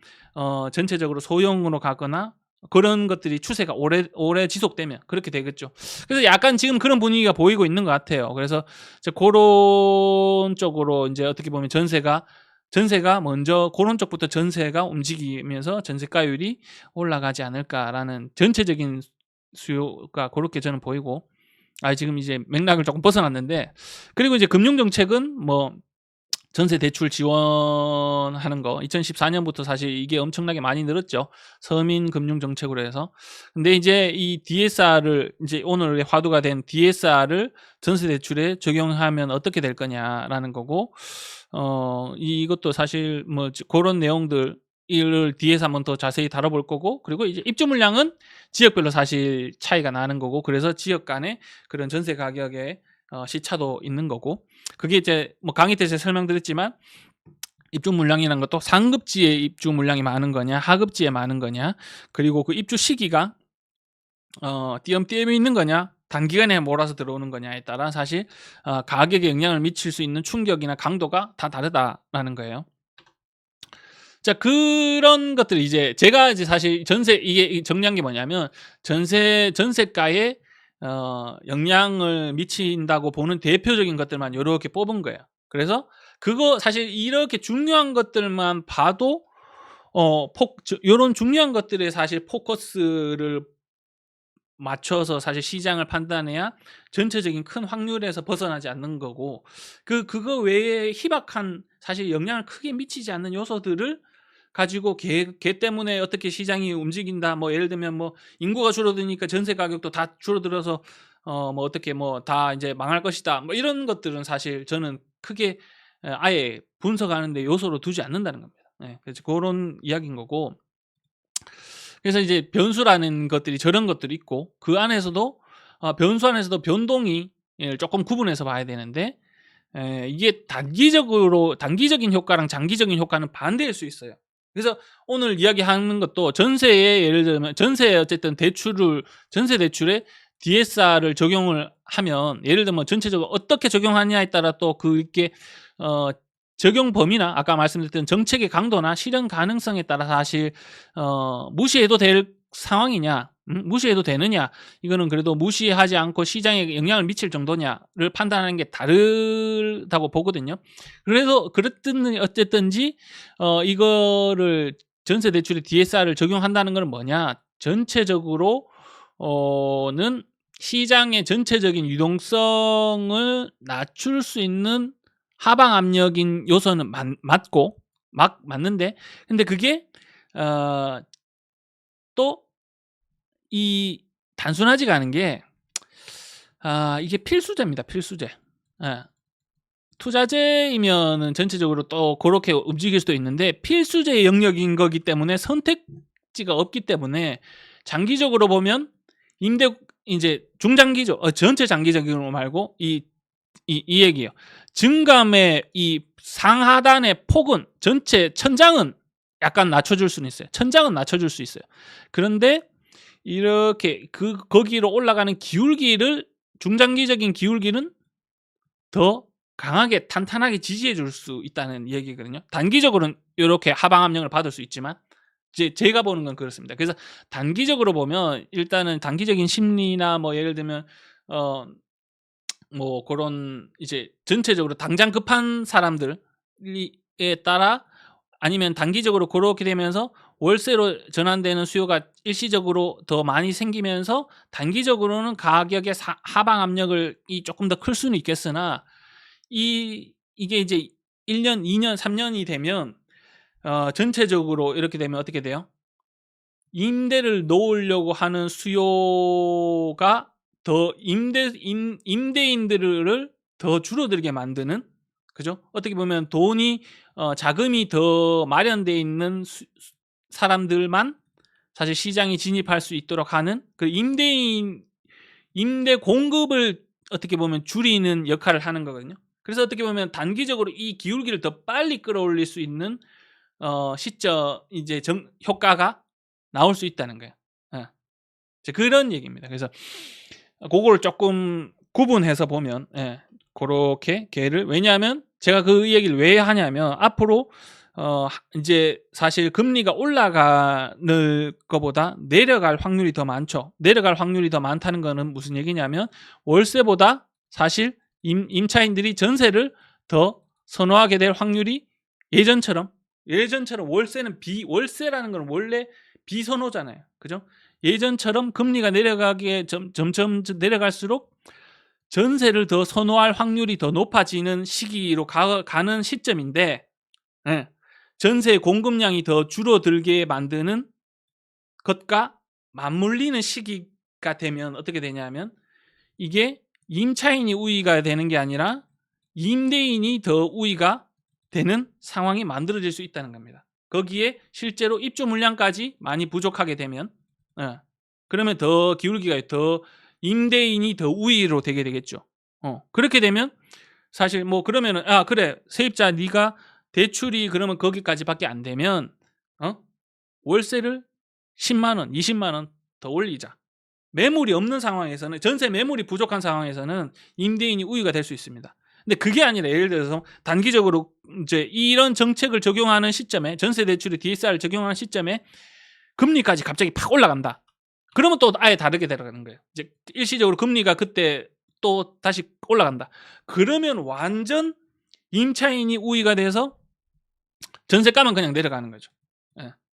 전체적으로 소형으로 가거나 그런 것들이 추세가 오래 지속되면 그렇게 되겠죠. 그래서 약간 지금 그런 분위기가 보이고 있는 것 같아요. 그래서 이제 그런 쪽으로 이제 어떻게 보면 전세가 먼저 그런 쪽부터 전세가 움직이면서 전세가율이 올라가지 않을까라는 전체적인 수요가 그렇게 저는 보이고, 지금 이제 맥락을 조금 벗어났는데, 그리고 이제 금융정책은 뭐 전세 대출 지원하는 거 2014년부터 사실 이게 엄청나게 많이 늘었죠. 서민 금융 정책으로 해서. 근데 이제 이 DSR을 이제 오늘 화두가 된 DSR을 전세 대출에 적용하면 어떻게 될 거냐라는 거고, 이것도 사실 뭐 그런 내용들 을 뒤에서 한번 더 자세히 다뤄볼 거고, 그리고 이제 입주 물량은 지역별로 사실 차이가 나는 거고, 그래서 지역 간에 그런 전세 가격의 시차도 있는 거고, 그게 이제 뭐 강의 때 제가 설명드렸지만 입주 물량이라는 것도 상급지에 입주 물량이 많은 거냐 하급지에 많은 거냐, 그리고 그 입주 시기가 띄엄띄엄 있는 거냐 단기간에 몰아서 들어오는 거냐에 따라 사실 가격에 영향을 미칠 수 있는 충격이나 강도가 다 다르다라는 거예요. 자, 그런 것들 이제 제가 이제 사실 이게 정리한 게 뭐냐면 전세가에 영향을 미친다고 보는 대표적인 것들만 이렇게 뽑은 거예요. 그래서 그거 사실 이렇게 중요한 것들만 봐도 이런 중요한 것들에 사실 포커스를 맞춰서 사실 시장을 판단해야 전체적인 큰 확률에서 벗어나지 않는 거고, 그거 외에 희박한 사실 영향을 크게 미치지 않는 요소들을 가지고 걔 때문에 어떻게 시장이 움직인다, 뭐 예를 들면 뭐 인구가 줄어드니까 전세 가격도 다 줄어들어서 뭐 어떻게 뭐 다 이제 망할 것이다. 뭐 이런 것들은 사실 저는 크게 아예 분석하는 데 요소로 두지 않는다는 겁니다. 예. 그래서 고런 이야기인 거고. 그래서 이제 변수라는 것들이 저런 것들이 있고 그 안에서도 변수 안에서도 변동이 조금 구분해서 봐야 되는데 이게 단기적인 효과랑 장기적인 효과는 반대일 수 있어요. 그래서 오늘 이야기하는 것도 전세에 예를 들면 전세 어쨌든 전세 대출에 DSR을 적용을 하면 예를 들면 전체적으로 어떻게 적용하느냐에 따라 또 그게 적용 범위나 아까 말씀드렸던 정책의 강도나 실현 가능성에 따라 사실 무시해도 될 상황이냐, 무시해도 되느냐, 이거는 그래도 무시하지 않고 시장에 영향을 미칠 정도냐를 판단하는 게 다르다고 보거든요. 그래서 그렇든 어쨌든지 이거를 전세 대출에 DSR을 적용한다는 건 뭐냐? 전체적으로는 시장의 전체적인 유동성을 낮출 수 있는 하방 압력인 요소는 맞는데, 근데 그게 또 이 단순하지가 않은 게 이게 필수제입니다. 필수제. 예. 투자제이면은 전체적으로 또 그렇게 움직일 수도 있는데 필수제의 영역인 거기 때문에 선택지가 없기 때문에 장기적으로 보면 이제 중장기죠. 전체 장기적으로 말고 이 얘기예요. 증감의 이 상하단의 폭은 전체 천장은 약간 낮춰줄 수는 있어요. 천장은 낮춰줄 수 있어요. 그런데 이렇게 거기로 올라가는 중장기적인 기울기는 더 강하게 탄탄하게 지지해 줄 수 있다는 얘기거든요. 단기적으로는 이렇게 하방 압력을 받을 수 있지만 제가 보는 건 그렇습니다. 그래서 단기적으로 보면 일단은 단기적인 심리나 뭐 예를 들면 뭐 그런 이제 전체적으로 당장 급한 사람들에 따라 아니면 단기적으로 그렇게 되면서 월세로 전환되는 수요가 일시적으로 더 많이 생기면서 단기적으로는 가격의 하방 압력을 조금 더 클 수는 있겠으나 이게 이제 1년, 2년, 3년이 되면 전체적으로 이렇게 되면 어떻게 돼요? 임대를 놓으려고 하는 수요가 더 임대인들을 더 줄어들게 만드는, 그죠? 어떻게 보면 자금이 더 마련돼 있는 사람들만 사실 시장에 진입할 수 있도록 하는 그 임대 공급을 어떻게 보면 줄이는 역할을 하는 거거든요. 그래서 어떻게 보면 단기적으로 이 기울기를 더 빨리 끌어올릴 수 있는 시점 이제 효과가 나올 수 있다는 거예요. 그런 얘기입니다. 그래서 그거를 조금 구분해서 보면 그렇게 왜냐하면 제가 그 얘기를 왜 하냐면 앞으로 이제 사실 금리가 올라가는 것보다 내려갈 확률이 더 많죠. 내려갈 확률이 더 많다는 거는 무슨 얘기냐면 월세보다 사실 임차인들이 전세를 더 선호하게 될 확률이 예전처럼 월세라는 건 원래 비선호잖아요. 그죠? 예전처럼 금리가 점점 내려갈수록 전세를 더 선호할 확률이 더 높아지는 시기로 가는 시점인데 전세 공급량이 더 줄어들게 만드는 것과 맞물리는 시기가 되면 어떻게 되냐면 이게 임차인이 우위가 되는 게 아니라 임대인이 더 우위가 되는 상황이 만들어질 수 있다는 겁니다. 거기에 실제로 입주 물량까지 많이 부족하게 되면 그러면 더 기울기가 더 임대인이 더 우위로 되게 되겠죠. 그렇게 되면 사실 뭐 그러면은 그래 세입자 네가 대출이 그러면 거기까지밖에 안 되면 월세를 10만 원, 20만 원 더 올리자. 매물이 없는 상황에서는 전세 매물이 부족한 상황에서는 임대인이 우위가 될 수 있습니다. 근데 그게 아니라 예를 들어서 단기적으로 이제 이런 정책을 적용하는 시점에 전세 대출의 DSR을 적용하는 시점에 금리까지 갑자기 팍 올라간다. 그러면 또 아예 다르게 들어가는 거예요. 이제 일시적으로 금리가 그때 또 다시 올라간다. 그러면 완전 임차인이 우위가 돼서 전세가만 그냥 내려가는 거죠.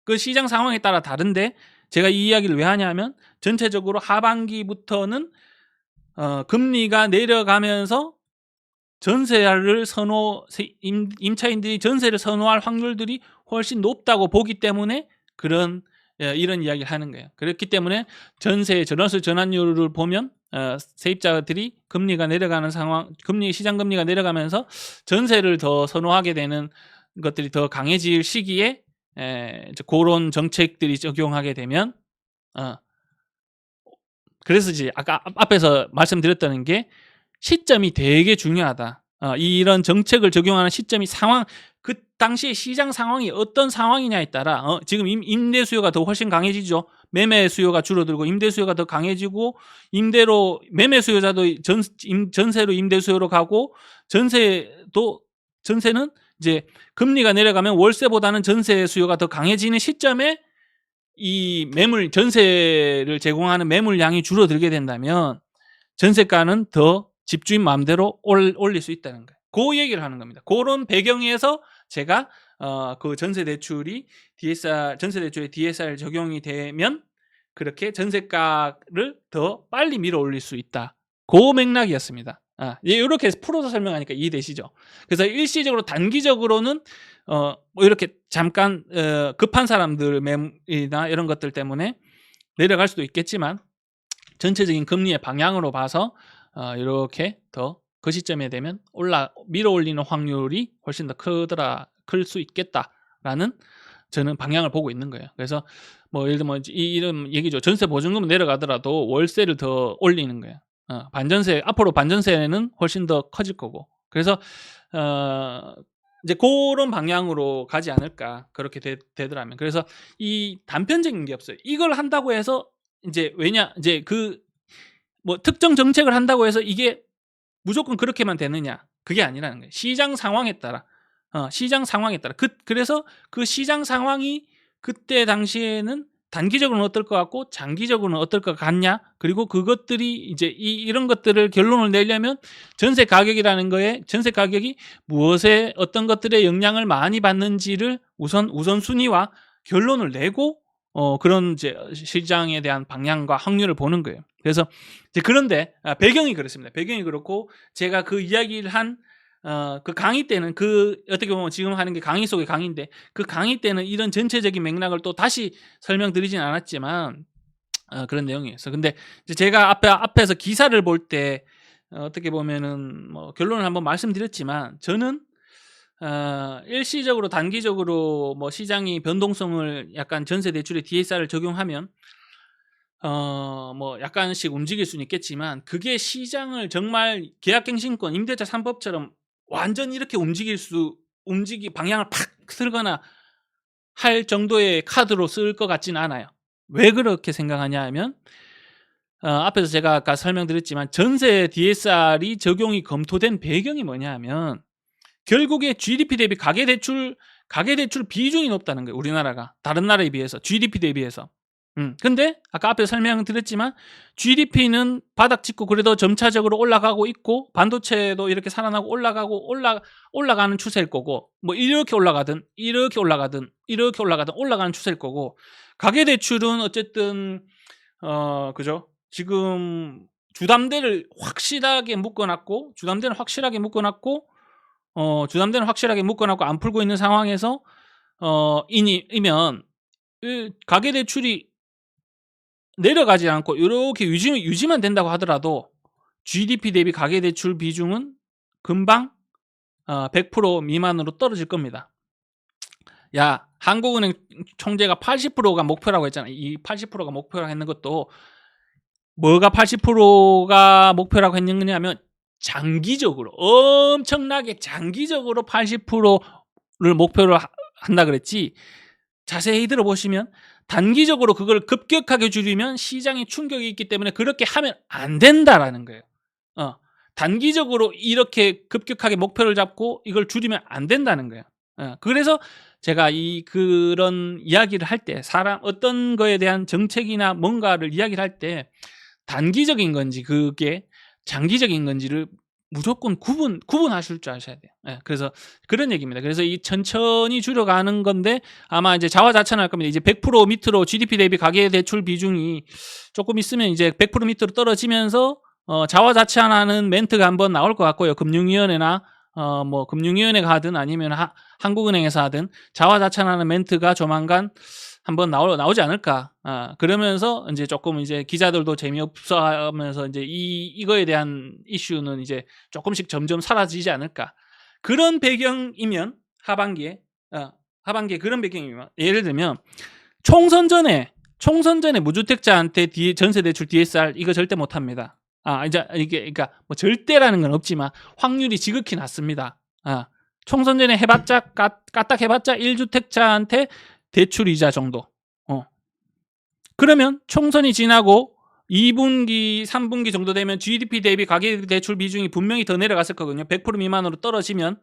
그 시장 상황에 따라 다른데 제가 이 이야기를 왜 하냐면 전체적으로 하반기부터는 금리가 내려가면서 임차인들이 전세를 선호할 확률들이 훨씬 높다고 보기 때문에 이런 이야기를 하는 거예요. 그렇기 때문에 전세의 전월세 전환율을 보면 세입자들이 금리가 내려가는 상황, 시장 금리가 내려가면서 전세를 더 선호하게 되는 것들이 더 강해질 시기에 이제 그런 정책들이 적용하게 되면 그래서 이제 아까 앞에서 말씀드렸다는 게 시점이 되게 중요하다. 이런 정책을 적용하는 시점이 그 당시에 시장 상황이 어떤 상황이냐에 따라 지금 임대 수요가 더 훨씬 강해지죠. 매매 수요가 줄어들고 임대 수요가 더 강해지고 매매 수요자도 전세로 임대 수요로 가고 전세는 이제 금리가 내려가면 월세보다는 전세 수요가 더 강해지는 시점에 이 전세를 제공하는 매물량이 줄어들게 된다면 전세가는 더 집주인 마음대로 올릴 수 있다는 거예요. 그 얘기를 하는 겁니다. 그런 배경에서 제가 그 전세 대출에 DSR 적용이 되면 그렇게 전세가를 더 빨리 밀어 올릴 수 있다. 그 맥락이었습니다. 이렇게 풀어서 설명하니까 이해되시죠? 그래서 일시적으로 단기적으로는 뭐 이렇게 잠깐 급한 사람들 매물이나 이런 것들 때문에 내려갈 수도 있겠지만 전체적인 금리의 방향으로 봐서 이렇게 더 그 시점에 되면 밀어 올리는 확률이 훨씬 더 클 수 있겠다라는 저는 방향을 보고 있는 거예요. 그래서 뭐 예를 들면 이런 얘기죠. 전세 보증금은 내려가더라도 월세를 더 올리는 거예요. 앞으로 반전세는 훨씬 더 커질 거고. 그래서 이제 그런 방향으로 가지 않을까, 그렇게 되더라면. 그래서 이 단편적인 게 없어요. 이걸 한다고 해서 이제 이제 뭐 특정 정책을 한다고 해서 이게 무조건 그렇게만 되느냐, 그게 아니라는 거예요. 시장 상황에 따라 그래서 그 시장 상황이 그때 당시에는 단기적으로는 어떨 것 같고 장기적으로는 어떨 것 같냐, 그리고 그것들이 이제 이런 것들을 결론을 내려면 전세 가격이 무엇에 어떤 것들의 영향을 많이 받는지를 우선순위와 결론을 내고 그런 이제 시장에 대한 방향과 확률을 보는 거예요. 그래서 이제 그런데 배경이 그렇습니다. 배경이 그렇고 제가 그 이야기를 한 그 강의 때는 어떻게 보면 지금 하는 게 강의 속의 강의인데 그 강의 때는 이런 전체적인 맥락을 또 다시 설명드리진 않았지만 그런 내용이었어요. 근데 이제 제가 앞에서 기사를 볼 때 어떻게 보면은 뭐 결론을 한번 말씀드렸지만 저는 일시적으로 단기적으로 뭐 시장이 변동성을 약간 전세 대출에 DSR을 적용하면 뭐 약간씩 움직일 수는 있겠지만 그게 시장을 정말 계약갱신권, 임대차 3법처럼 완전 이렇게 방향을 팍 틀거나 할 정도의 카드로 쓸 것 같지는 않아요. 왜 그렇게 생각하냐 하면 앞에서 제가 아까 설명드렸지만 전세 DSR이 적용이 검토된 배경이 뭐냐 하면 결국에 GDP 대비 가계대출 비중이 높다는 거예요. 우리나라가 다른 나라에 비해서 GDP 대비해서. 근데 아까 앞에 설명드렸지만 GDP는 바닥 찍고 그래도 점차적으로 올라가고 있고 반도체도 이렇게 살아나고 올라가는 추세일 거고 뭐 이렇게 올라가든 올라가는 추세일 거고 가계대출은 어쨌든 그죠? 지금 주담대는 확실하게 묶어놨고 안 풀고 있는 상황에서 이면 가계대출이 내려가지 않고 이렇게 유지만 된다고 하더라도 GDP 대비 가계대출 비중은 금방 100% 미만으로 떨어질 겁니다. 한국은행 총재가 80%가 목표라고 했잖아요. 이 80%가 목표라고 했는 것도 뭐가 80%가 목표라고 했느냐면 엄청나게 장기적으로 80%를 목표로 한다 그랬지, 자세히 들어보시면 단기적으로 그걸 급격하게 줄이면 시장에 충격이 있기 때문에 그렇게 하면 안 된다라는 거예요. 단기적으로 이렇게 급격하게 목표를 잡고 이걸 줄이면 안 된다는 거예요. 그래서 제가 그런 이야기를 할 때 어떤 거에 대한 정책이나 뭔가를 이야기를 할 때 단기적인 건지 그게 장기적인 건지를 무조건 구분하실 줄 아셔야 돼요. 그래서 그런 얘기입니다. 그래서 이 천천히 줄여가는 건데 아마 이제 자화자찬할 겁니다. 이제 100% 밑으로 GDP 대비 가계대출 비중이 조금 있으면 이제 100% 밑으로 떨어지면서 자화자찬하는 멘트가 한번 나올 것 같고요. 금융위원회나 뭐 금융위원회가 하든 아니면 한국은행에서 하든 자화자찬하는 멘트가 조만간 한번 나오지 않을까. 그러면서 이제 조금 이제 기자들도 재미없어 하면서 이제 이거에 대한 이슈는 이제 조금씩 점점 사라지지 않을까. 그런 배경이면 하반기에 그런 배경이면 예를 들면 총선 전에 무주택자한테 전세 대출 DSR 이거 절대 못 합니다. 이제 이게 그러니까 뭐 절대라는 건 없지만 확률이 지극히 낮습니다. 총선 전에 해봤자 까딱 해봤자 1주택자한테 대출 이자 정도. 그러면 총선이 지나고 2분기, 3분기 정도 되면 GDP 대비 가계대출 비중이 분명히 더 내려갔을 거거든요. 100% 미만으로 떨어지면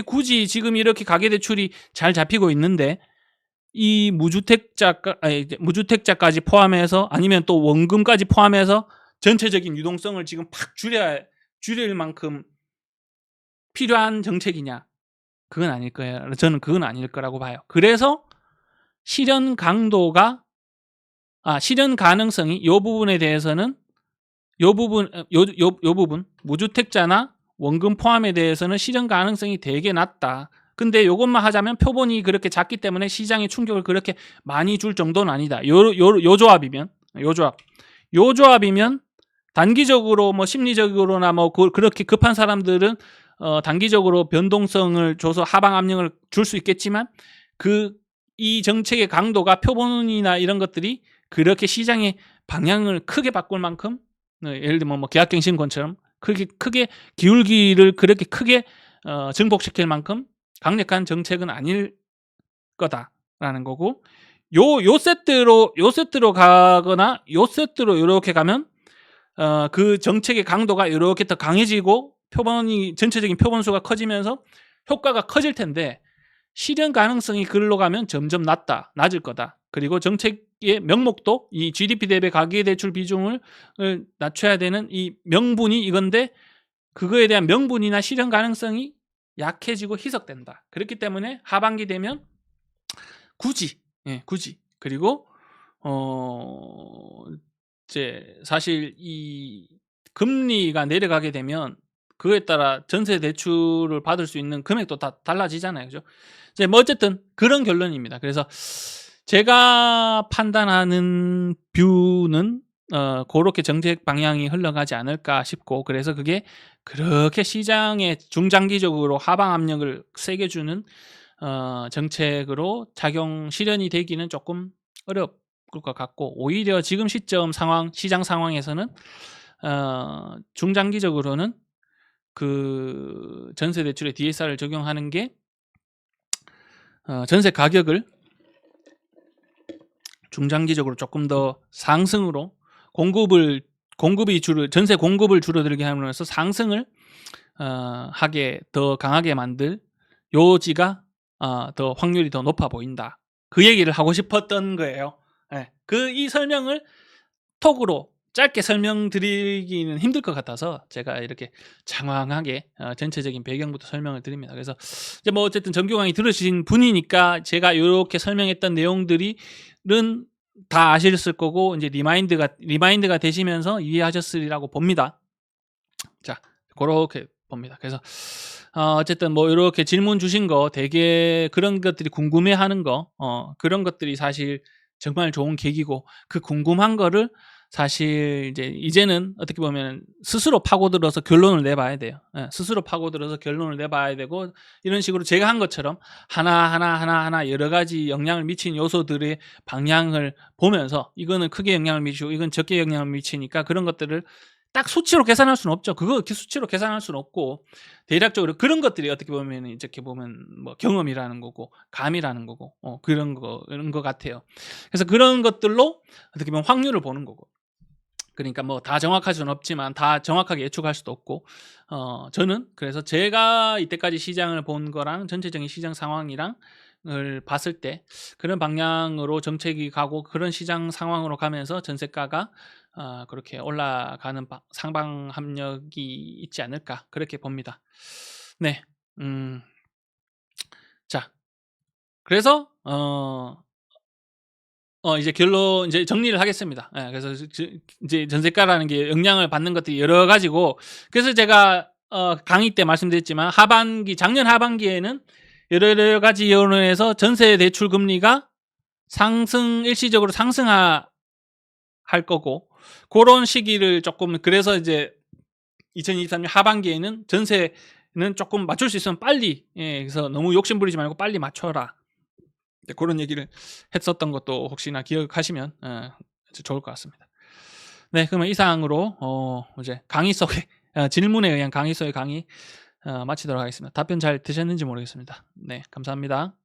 굳이 지금 이렇게 가계대출이 잘 잡히고 있는데 이 무주택자까지 포함해서 아니면 또 원금까지 포함해서 전체적인 유동성을 지금 팍 줄일 만큼 필요한 정책이냐? 그건 아닐 거예요. 저는 그건 아닐 거라고 봐요. 그래서 실현 가능성이 이 부분에 대해서는 요 부분 무주택자나 원금 포함에 대해서는 실현 가능성이 되게 낮다. 근데 요것만 하자면 표본이 그렇게 작기 때문에 시장에 충격을 그렇게 많이 줄 정도는 아니다. 요 조합이면 단기적으로 뭐 심리적으로나 뭐 그렇게 급한 사람들은 단기적으로 변동성을 줘서 하방 압력을 줄 수 있겠지만 이 정책의 강도가 표본이나 이런 것들이 그렇게 시장의 방향을 크게 바꿀 만큼 예를 들면 뭐 계약갱신권처럼 크게 기울기를 그렇게 크게 증폭시킬 만큼 강력한 정책은 아닐 거다라는 거고 요 세트로 가거나 요 세트로 이렇게 가면 그 정책의 강도가 이렇게 더 강해지고 전체적인 표본수가 커지면서 효과가 커질 텐데 실현 가능성이 글로 가면 점점 낮을 거다. 그리고 정책의 명목도 이 GDP 대비 가계대출 비중을 낮춰야 되는 이 명분이 이건데 그거에 대한 명분이나 실현 가능성이 약해지고 희석된다. 그렇기 때문에 하반기 되면 굳이 그리고 이제 사실 이 금리가 내려가게 되면 그거에 따라 전세 대출을 받을 수 있는 금액도 다 달라지잖아요. 그죠? 이제 뭐 어쨌든 그런 결론입니다. 그래서 제가 판단하는 뷰는 그렇게 정책 방향이 흘러가지 않을까 싶고 그래서 그게 그렇게 시장에 중장기적으로 하방 압력을 세게 주는 정책으로 실현이 되기는 조금 어려울 것 같고 오히려 지금 시장 상황에서는 중장기적으로는 그 전세 대출에 DSR을 적용하는 게 전세 가격을 중장기적으로 조금 더 상승으로 전세 공급을 줄어들게 함으로써 상승을 하게 더 강하게 만들 요지가 더 확률이 더 높아 보인다. 그 얘기를 하고 싶었던 거예요. 네. 이 설명을 톡으로 짧게 설명드리기는 힘들 것 같아서 제가 이렇게 장황하게 전체적인 배경부터 설명을 드립니다. 그래서 이제 뭐 어쨌든 정규 강의 들으신 분이니까 제가 이렇게 설명했던 내용들은 다 아셨을 거고 이제 리마인드가 되시면서 이해하셨으리라고 봅니다. 자, 그렇게 봅니다. 그래서 어쨌든 뭐 이렇게 질문 주신 거 되게 그런 것들이 궁금해하는 거 그런 것들이 사실 정말 좋은 계기고 그 궁금한 거를 사실 이제는 어떻게 보면 스스로 파고들어서 결론을 내봐야 돼요. 스스로 파고들어서 결론을 내봐야 되고 이런 식으로 제가 한 것처럼 하나 여러 가지 영향을 미친 요소들의 방향을 보면서 이거는 크게 영향을 미치고 이건 적게 영향을 미치니까 그런 것들을 딱 수치로 계산할 수는 없죠. 그거 이렇게 수치로 계산할 수는 없고 대략적으로 그런 것들이 어떻게 보면 이렇게 보면 뭐 경험이라는 거고 감이라는 거고 그런 거 같아요. 그래서 그런 것들로 어떻게 보면 확률을 보는 거고. 그러니까 뭐 다 정확할 수는 없지만 다 정확하게 예측할 수도 없고 저는 그래서 제가 이때까지 시장을 본 거랑 전체적인 시장 상황이랑 을 봤을 때 그런 방향으로 정책이 가고 그런 시장 상황으로 가면서 전세가가 그렇게 올라가는 상방 압력이 있지 않을까 그렇게 봅니다. 네, 자, 그래서 이제 이제 정리를 하겠습니다. 그래서 이제 전세가라는 게 영향을 받는 것들이 여러 가지고 그래서 제가 강의 때 말씀드렸지만 작년 하반기에는 여러 가지 이유로 해서 전세 대출 금리가 일시적으로 상승할 거고 고런 시기를 조금 그래서 이제 2023년 하반기에는 전세는 조금 맞출 수 있으면 빨리 그래서 너무 욕심 부리지 말고 빨리 맞춰라. 고런 얘기를 했었던 것도 혹시나 기억하시면 좋을 것 같습니다. 네, 그러면 이상으로 이제 강의 속의 질문에 의한 강의 속의 강의 마치도록 하겠습니다. 답변 잘 되셨는지 모르겠습니다. 네, 감사합니다.